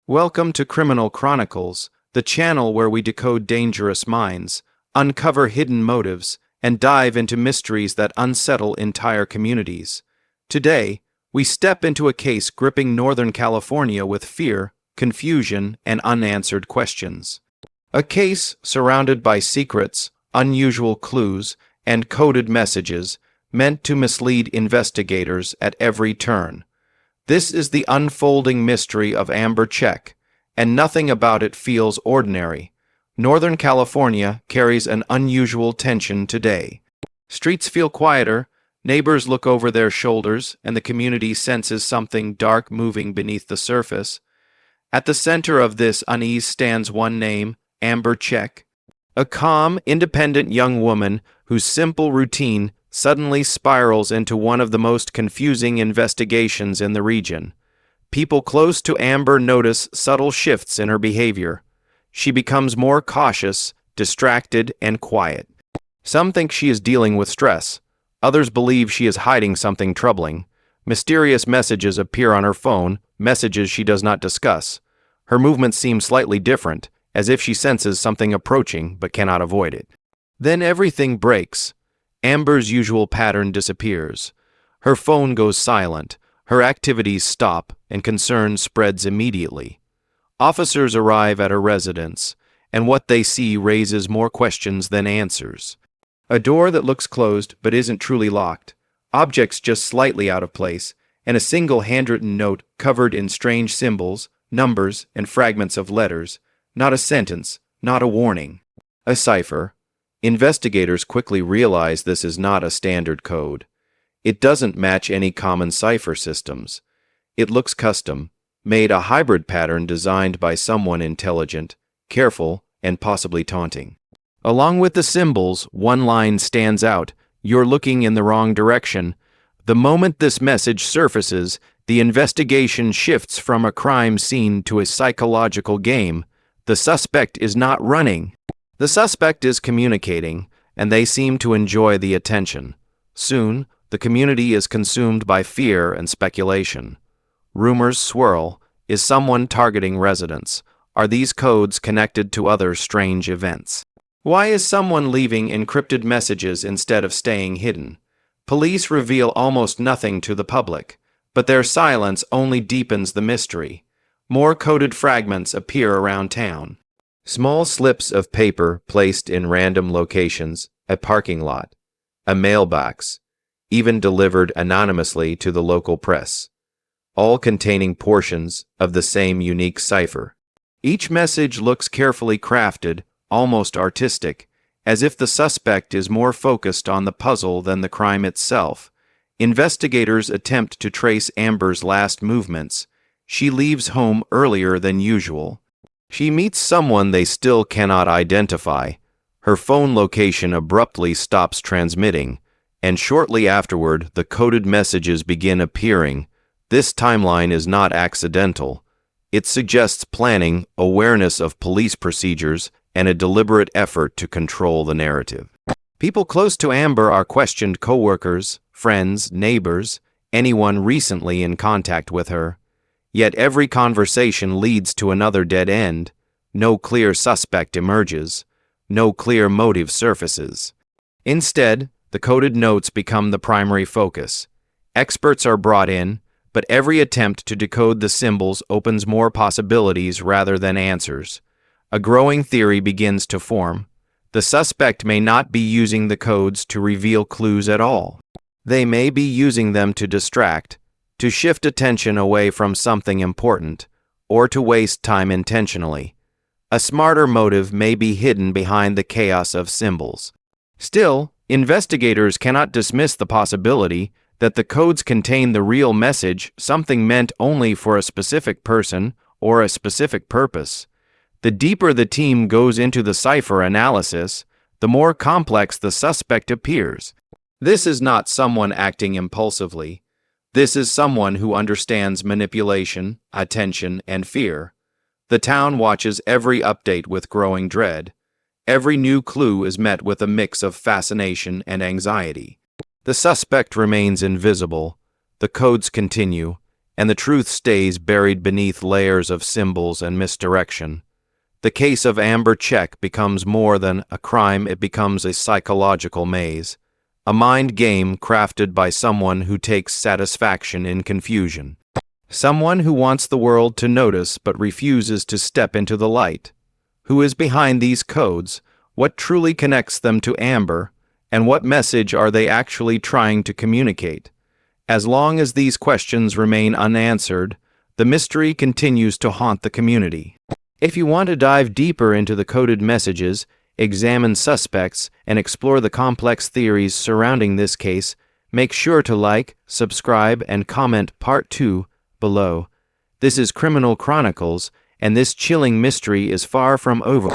Welcome to Criminal Chronicles, the channel where we decode dangerous minds, uncover hidden motives, and dive into mysteries that unsettle entire communities. Today, we step into a case gripping Northern California with fear, confusion, and unanswered questions. A case surrounded by secrets, unusual clues, and coded messages meant to mislead investigators at every turn. This is the unfolding mystery of Amber Czech, and nothing about it feels ordinary. Northern California carries an unusual tension today. Streets feel quieter, neighbors look over their shoulders, and the community senses something dark moving beneath the surface. At the center of this unease stands one name, Amber Czech, a calm, independent young woman whose simple routine suddenly spirals into one of the most confusing investigations in the region. People close to Amber notice subtle shifts in her behavior. She becomes more cautious, distracted, and quiet. Some think she is dealing with stress. Others believe she is hiding something troubling. Mysterious messages appear on her phone, messages she does not discuss. Her movements seem slightly different, as if she senses something approaching but cannot avoid it. Then everything breaks. Amber's usual pattern disappears. Her phone goes silent, her activities stop, and concern spreads immediately. Officers arrive at her residence, and what they see raises more questions than answers. A door that looks closed but isn't truly locked, objects just slightly out of place, and a single handwritten note covered in strange symbols, numbers, and fragments of letters. Not a sentence, not a warning. A cipher. Investigators quickly realize this is not a standard code. It doesn't match any common cipher systems. It looks custom, made a hybrid pattern designed by someone intelligent, careful, and possibly taunting. Along with the symbols, one line stands out: "You're looking in the wrong direction." The moment this message surfaces, the investigation shifts from a crime scene to a psychological game. The suspect is not running. The suspect is communicating, and they seem to enjoy the attention. Soon, the community is consumed by fear and speculation. Rumors swirl. Is someone targeting residents? Are these codes connected to other strange events? Why is someone leaving encrypted messages instead of staying hidden? Police reveal almost nothing to the public, but their silence only deepens the mystery. More coded fragments appear around town. Small slips of paper placed in random locations, a parking lot, a mailbox, even delivered anonymously to the local press, all containing portions of the same unique cipher. Each message looks carefully crafted, almost artistic, as if the suspect is more focused on the puzzle than the crime itself. Investigators attempt to trace Amber's last movements. She leaves home earlier than usual. She meets someone they still cannot identify. Her phone location abruptly stops transmitting, and shortly afterward, the coded messages begin appearing. This timeline is not accidental. It suggests planning, awareness of police procedures, and a deliberate effort to control the narrative. People close to Amber are questioned: coworkers, friends, neighbors, anyone recently in contact with her. Yet every conversation leads to another dead end. No clear suspect emerges. No clear motive surfaces. Instead, the coded notes become the primary focus. Experts are brought in, but every attempt to decode the symbols opens more possibilities rather than answers. A growing theory begins to form. The suspect may not be using the codes to reveal clues at all. They may be using them to distract, to shift attention away from something important, or to waste time intentionally. A smarter motive may be hidden behind the chaos of symbols. Still, investigators cannot dismiss the possibility that the codes contain the real message, something meant only for a specific person or a specific purpose. The deeper the team goes into the cipher analysis, the more complex the suspect appears. This is not someone acting impulsively. This is someone who understands manipulation, attention, and fear. The town watches every update with growing dread. Every new clue is met with a mix of fascination and anxiety. The suspect remains invisible. The codes continue, and the truth stays buried beneath layers of symbols and misdirection. The case of Amber Czech becomes more than a crime, it becomes a psychological maze, a mind game crafted by someone who takes satisfaction in confusion. Someone who wants the world to notice but refuses to step into the light. Who is behind these codes? What truly connects them to Amber? And what message are they actually trying to communicate? As long as these questions remain unanswered, the mystery continues to haunt the community. If you want to dive deeper into the coded messages, examine suspects, and explore the complex theories surrounding this case, make sure to like, subscribe, and comment Part 2 below. This is Criminal Chronicles, and this chilling mystery is far from over.